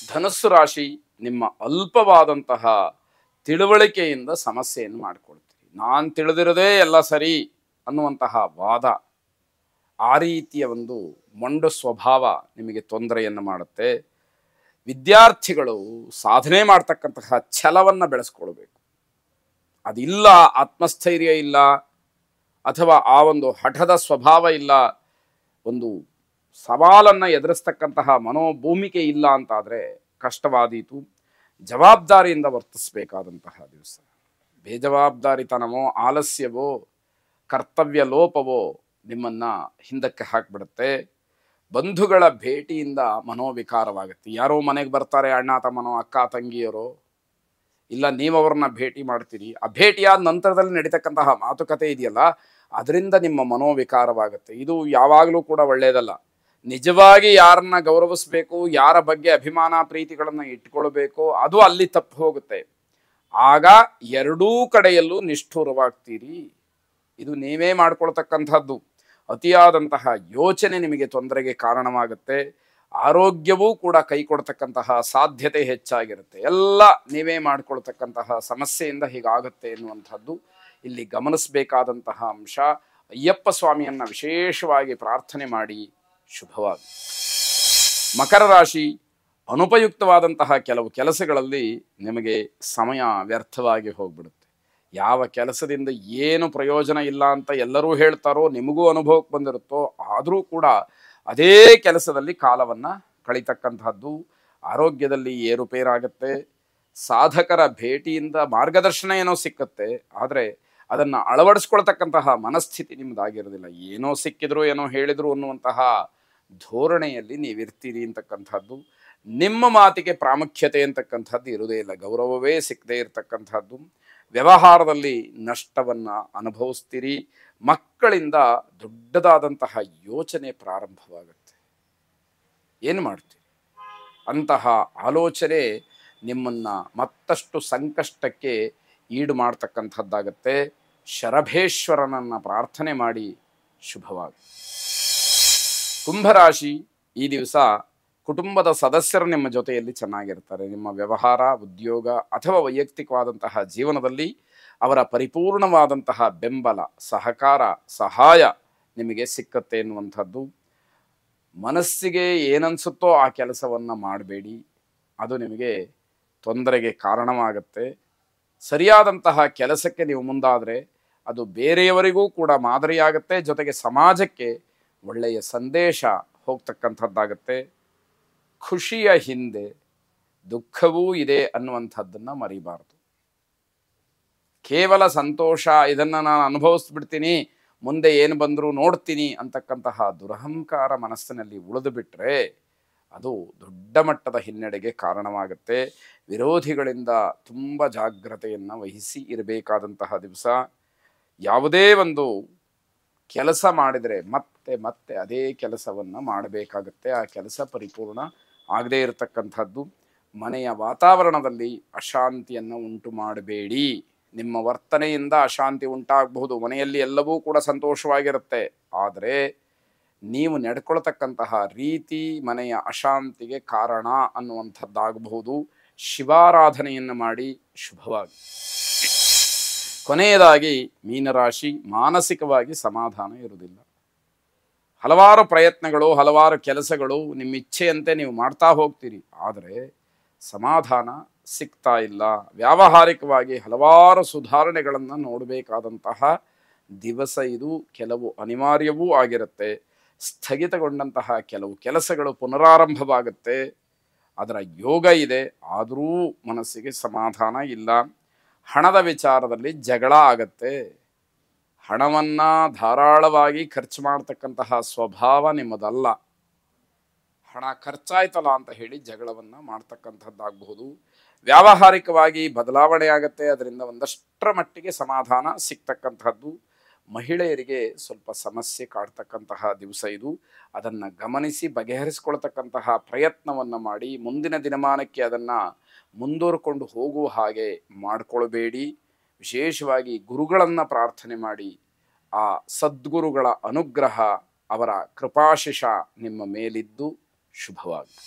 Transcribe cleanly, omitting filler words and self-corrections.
ಧನಸ್ಸು ರಾಶಿ, ನಿಮ್ಮ ಅಲ್ಪವಾದಂತಹ ತಿಳುವಳಿಕೆಯಿಂದ ಸಮಸ್ಯೆಯನ್ನು ಮಾಡಿಕೊಳ್ತೀರಿ. ನಾನು ತಿಳಿದಿರೋದೇ ಎಲ್ಲ ಸರಿ ಅನ್ನುವಂತಹ ವಾದ, ಆ ರೀತಿಯ ಒಂದು ಮೊಂಡು ಸ್ವಭಾವ ನಿಮಗೆ ತೊಂದರೆಯನ್ನು ಮಾಡುತ್ತೆ. ವಿದ್ಯಾರ್ಥಿಗಳು ಸಾಧನೆ ಮಾಡ್ತಕ್ಕಂತಹ ಛಲವನ್ನು ಬೆಳೆಸ್ಕೊಳ್ಬೇಕು. ಅದಿಲ್ಲ, ಆತ್ಮಸ್ಥೈರ್ಯ ಇಲ್ಲ, ಅಥವಾ ಆ ಒಂದು ಹಠದ ಸ್ವಭಾವ ಇಲ್ಲ, ಒಂದು ಸವಾಲನ್ನು ಎದುರಿಸ್ತಕ್ಕಂತಹ ಮನೋಭೂಮಿಕೆ ಇಲ್ಲ ಅಂತಾದರೆ ಕಷ್ಟವಾದೀತು. ಜವಾಬ್ದಾರಿಯಿಂದ ವರ್ತಿಸಬೇಕಾದಂತಹ ದಿವಸ. ಬೇಜವಾಬ್ದಾರಿತನವೋ, ಆಲಸ್ಯವೋ, ಕರ್ತವ್ಯ ಲೋಪವೋ ನಿಮ್ಮನ್ನು ಹಿಂದಕ್ಕೆ ಹಾಕಿಬಿಡುತ್ತೆ. ಬಂಧುಗಳ ಭೇಟಿಯಿಂದ ಮನೋವಿಕಾರವಾಗುತ್ತೆ. ಯಾರೋ ಮನೆಗೆ ಬರ್ತಾರೆ, ಅಣ್ಣ ತಮ್ಮನೋ, ಅಕ್ಕ ತಂಗಿಯರೋ, ಇಲ್ಲ ನೀವು ಅವ್ರನ್ನ ಭೇಟಿ ಮಾಡ್ತೀರಿ. ಆ ಭೇಟಿಯಾದ ನಂತರದಲ್ಲಿ ನಡೀತಕ್ಕಂತಹ ಮಾತುಕತೆ ಇದೆಯಲ್ಲ, ಅದರಿಂದ ನಿಮ್ಮ ಮನೋವಿಕಾರವಾಗುತ್ತೆ. ಇದು ಯಾವಾಗಲೂ ಕೂಡ ಒಳ್ಳೆಯದಲ್ಲ. ನಿಜವಾಗಿ ಯಾರನ್ನ ಗೌರವಿಸಬೇಕು, ಯಾರ ಬಗ್ಗೆ ಅಭಿಮಾನ ಪ್ರೀತಿಗಳನ್ನು ಇಟ್ಕೊಳ್ಬೇಕು, ಅದು ಅಲ್ಲಿ ತಪ್ಪು ಹೋಗುತ್ತೆ. ಆಗ ಎರಡೂ ಕಡೆಯಲ್ಲೂ ನಿಷ್ಠುರವಾಗ್ತೀರಿ. ಇದು ನೀವೇ ಮಾಡ್ಕೊಳ್ತಕ್ಕಂಥದ್ದು. ಅತಿಯಾದಂತಹ ಯೋಚನೆ ನಿಮಗೆ ತೊಂದರೆಗೆ ಕಾರಣವಾಗುತ್ತೆ. ಆರೋಗ್ಯವೂ ಕೂಡ ಕೈ ಕೊಡ್ತಕ್ಕಂತಹ ಸಾಧ್ಯತೆ ಹೆಚ್ಚಾಗಿರುತ್ತೆ. ಎಲ್ಲ ನೀವೇ ಮಾಡ್ಕೊಳ್ತಕ್ಕಂತಹ ಸಮಸ್ಯೆಯಿಂದ ಹೀಗಾಗುತ್ತೆ ಎನ್ನುವಂಥದ್ದು ಇಲ್ಲಿ ಗಮನಿಸಬೇಕಾದಂತಹ ಅಂಶ. ಅಯ್ಯಪ್ಪ ಸ್ವಾಮಿಯನ್ನು ವಿಶೇಷವಾಗಿ ಪ್ರಾರ್ಥನೆ ಮಾಡಿ. ಶುಭವಾಗಿ. ಮಕರ ರಾಶಿ, ಅನುಪಯುಕ್ತವಾದಂತಹ ಕೆಲವು ಕೆಲಸಗಳಲ್ಲಿ ನಿಮಗೆ ಸಮಯ ವ್ಯರ್ಥವಾಗಿ ಹೋಗ್ಬಿಡುತ್ತೆ. ಯಾವ ಕೆಲಸದಿಂದ ಏನು ಪ್ರಯೋಜನ ಇಲ್ಲ ಅಂತ ಎಲ್ಲರೂ ಹೇಳ್ತಾರೋ, ನಿಮಗೂ ಅನುಭವಕ್ಕೆ ಬಂದಿರುತ್ತೋ, ಆದರೂ ಕೂಡ ಅದೇ ಕೆಲಸದಲ್ಲಿ ಕಾಲವನ್ನು ಕಳೀತಕ್ಕಂಥದ್ದು. ಆರೋಗ್ಯದಲ್ಲಿ ಏರುಪೇರಾಗತ್ತೆ. ಸಾಧಕರ ಭೇಟಿಯಿಂದ ಮಾರ್ಗದರ್ಶನ ಏನೋ ಸಿಕ್ಕತ್ತೆ, ಆದರೆ ಅದನ್ನು ಅಳವಡಿಸ್ಕೊಳ್ತಕ್ಕಂತಹ ಮನಸ್ಥಿತಿ ನಿಮ್ಮದಾಗಿರೋದಿಲ್ಲ. ಏನೋ ಸಿಕ್ಕಿದ್ರು, ಏನೋ ಹೇಳಿದ್ರು ಅನ್ನುವಂತಹ ಧೋರಣೆಯಲ್ಲಿ ನೀವಿರ್ತೀರಿ ಅಂತಕ್ಕಂಥದ್ದು. ನಿಮ್ಮ ಮಾತಿಗೆ ಪ್ರಾಮುಖ್ಯತೆ ಅಂತಕ್ಕಂಥದ್ದು ಇರುವುದೇ ಇಲ್ಲ. ಗೌರವವೇ ಸಿಕ್ಕದೇ ಇರತಕ್ಕಂಥದ್ದು. ವ್ಯವಹಾರದಲ್ಲಿ ನಷ್ಟವನ್ನು ಅನುಭವಿಸ್ತೀರಿ. ಮಕ್ಕಳಿಂದ ದೊಡ್ಡದಾದಂತಹ ಯೋಚನೆ ಪ್ರಾರಂಭವಾಗುತ್ತೆ. ಏನು ಮಾಡ್ತೀರಿ? ಅಂತಹ ಆಲೋಚನೆ ನಿಮ್ಮನ್ನು ಮತ್ತಷ್ಟು ಸಂಕಷ್ಟಕ್ಕೆ ಈಡು ಮಾಡ್ತಕ್ಕಂಥದ್ದಾಗತ್ತೆ. ಶರಭೇಶ್ವರನನ್ನು ಪ್ರಾರ್ಥನೆ ಮಾಡಿ. ಶುಭವಾಗಿ. ಕುಂಭರಾಶಿ, ಈ ದಿವಸ ಕುಟುಂಬದ ಸದಸ್ಯರು ನಿಮ್ಮ ಜೊತೆಯಲ್ಲಿ ಚೆನ್ನಾಗಿರ್ತಾರೆ. ನಿಮ್ಮ ವ್ಯವಹಾರ, ಉದ್ಯೋಗ ಅಥವಾ ವೈಯಕ್ತಿಕವಾದಂತಹ ಜೀವನದಲ್ಲಿ ಅವರ ಪರಿಪೂರ್ಣವಾದಂತಹ ಬೆಂಬಲ, ಸಹಕಾರ, ಸಹಾಯ ನಿಮಗೆ ಸಿಕ್ಕತ್ತೆ ಎನ್ನುವಂಥದ್ದು. ಮನಸ್ಸಿಗೆ ಏನನ್ಸುತ್ತೋ ಆ ಕೆಲಸವನ್ನು ಮಾಡಬೇಡಿ. ಅದು ನಿಮಗೆ ತೊಂದರೆಗೆ ಕಾರಣವಾಗುತ್ತೆ. ಸರಿಯಾದಂತಹ ಕೆಲಸಕ್ಕೆ ನೀವು ಮುಂದಾದರೆ ಅದು ಬೇರೆಯವರಿಗೂ ಕೂಡ ಮಾದರಿಯಾಗುತ್ತೆ. ಜೊತೆಗೆ ಸಮಾಜಕ್ಕೆ ಒಳ್ಳೆಯ ಸಂದೇಶ ಹೋಗ್ತಕ್ಕಂಥದ್ದಾಗತ್ತೆ. ಖುಷಿಯ ಹಿಂದೆ ದುಃಖವೂ ಇದೆ ಅನ್ನುವಂಥದ್ದನ್ನು ಮರಿಬಾರ್ದು. ಕೇವಲ ಸಂತೋಷ, ಇದನ್ನು ನಾನು ಅನುಭವಿಸ್ಬಿಡ್ತೀನಿ, ಮುಂದೆ ಏನು ಬಂದರೂ ನೋಡ್ತೀನಿ ಅಂತಕ್ಕಂತಹ ದುರಹಂಕಾರ ಮನಸ್ಸಿನಲ್ಲಿ ಉಳಿದು ಬಿಟ್ಟರೆ ಅದು ದೊಡ್ಡ ಮಟ್ಟದ ಹಿನ್ನಡೆಗೆ ಕಾರಣವಾಗುತ್ತೆ. ವಿರೋಧಿಗಳಿಂದ ತುಂಬ ಜಾಗ್ರತೆಯನ್ನು ವಹಿಸಿ ಇರಬೇಕಾದಂತಹ ದಿವಸ. ಯಾವುದೇ ಒಂದು ಕೆಲಸ ಮಾಡಿದರೆ ಮತ್ತೆ ಮತ್ತೆ ಅದೇ ಕೆಲಸವನ್ನು ಮಾಡಬೇಕಾಗತ್ತೆ. ಆ ಕೆಲಸ ಪರಿಪೂರ್ಣ ಆಗದೇ ಇರತಕ್ಕಂಥದ್ದು. ಮನೆಯ ವಾತಾವರಣದಲ್ಲಿ ಅಶಾಂತಿಯನ್ನು ಉಂಟು ಮಾಡಬೇಡಿ. ನಿಮ್ಮ ವರ್ತನೆಯಿಂದ ಅಶಾಂತಿ ಉಂಟಾಗಬಹುದು. ಮನೆಯಲ್ಲಿ ಎಲ್ಲವೂ ಕೂಡ ಸಂತೋಷವಾಗಿರುತ್ತೆ, ಆದರೆ ನೀವು ನಡ್ಕೊಳ್ತಕ್ಕಂತಹ ರೀತಿ ಮನೆಯ ಅಶಾಂತಿಗೆ ಕಾರಣ ಅನ್ನುವಂಥದ್ದಾಗಬಹುದು. ಶಿವಾರಾಧನೆಯನ್ನು ಮಾಡಿ. ಶುಭವಾಗಿ. ಕೊನೆಯದಾಗಿ ಮೀನರಾಶಿ, ಮಾನಸಿಕವಾಗಿ ಸಮಾಧಾನ ಇರುವುದಿಲ್ಲ. ಹಲವಾರು ಪ್ರಯತ್ನಗಳು, ಹಲವಾರು ಕೆಲಸಗಳು ನಿಮ್ಮ ಇಚ್ಛೆಯಂತೆ ನೀವು ಮಾಡ್ತಾ ಹೋಗ್ತೀರಿ, ಆದರೆ ಸಮಾಧಾನ ಸಿಗ್ತಾ ಇಲ್ಲ. ವ್ಯಾವಹಾರಿಕವಾಗಿ ಹಲವಾರು ಸುಧಾರಣೆಗಳನ್ನು ನೋಡಬೇಕಾದಂತಹ ದಿವಸ ಇದು. ಕೆಲವು ಅನಿವಾರ್ಯವೂ ಆಗಿರುತ್ತೆ. ಸ್ಥಗಿತಗೊಂಡಂತಹ ಕೆಲವು ಕೆಲಸಗಳು ಪುನರಾರಂಭವಾಗುತ್ತೆ. ಅದರ ಯೋಗ ಇದೆ, ಆದರೂ ಮನಸ್ಸಿಗೆ ಸಮಾಧಾನ ಇಲ್ಲ. ಹಣದ ವಿಚಾರದಲ್ಲಿ ಜಗಳ ಆಗತ್ತೆ. ಹಣವನ್ನು ಧಾರಾಳವಾಗಿ ಖರ್ಚು ಮಾಡ್ತಕ್ಕಂತಹ ಸ್ವಭಾವ ನಿಮ್ಮದಲ್ಲ. ಹಣ ಖರ್ಚಾಯ್ತಲ್ಲ ಅಂತ ಹೇಳಿ ಜಗಳವನ್ನು ಮಾಡ್ತಕ್ಕಂಥದ್ದಾಗಬಹುದು. ವ್ಯಾವಹಾರಿಕವಾಗಿ ಬದಲಾವಣೆ ಆಗುತ್ತೆ, ಅದರಿಂದ ಒಂದಷ್ಟರ ಮಟ್ಟಿಗೆ ಸಮಾಧಾನ ಸಿಗ್ತಕ್ಕಂಥದ್ದು. ಮಹಿಳೆಯರಿಗೆ ಸ್ವಲ್ಪ ಸಮಸ್ಯೆ ಕಾಡ್ತಕ್ಕಂತಹ ದಿವಸ ಇದು. ಅದನ್ನು ಗಮನಿಸಿ ಬಗೆಹರಿಸ್ಕೊಳ್ತಕ್ಕಂತಹ ಪ್ರಯತ್ನವನ್ನು ಮಾಡಿ ಮುಂದಿನ ದಿನಮಾನಕ್ಕೆ ಅದನ್ನು ಮುಂದೂಡಿಕೊಂಡು ಹೋಗುವ ಹಾಗೆ ಮಾಡಿಕೊಳ್ಬೇಡಿ. ವಿಶೇಷವಾಗಿ ಗುರುಗಳನ್ನು ಪ್ರಾರ್ಥನೆ ಮಾಡಿ. ಆ ಸದ್ಗುರುಗಳ ಅನುಗ್ರಹ, ಅವರ ಕೃಪಾಶಿಷ ನಿಮ್ಮ ಮೇಲಿದ್ದು. ಶುಭವಾಗಿ.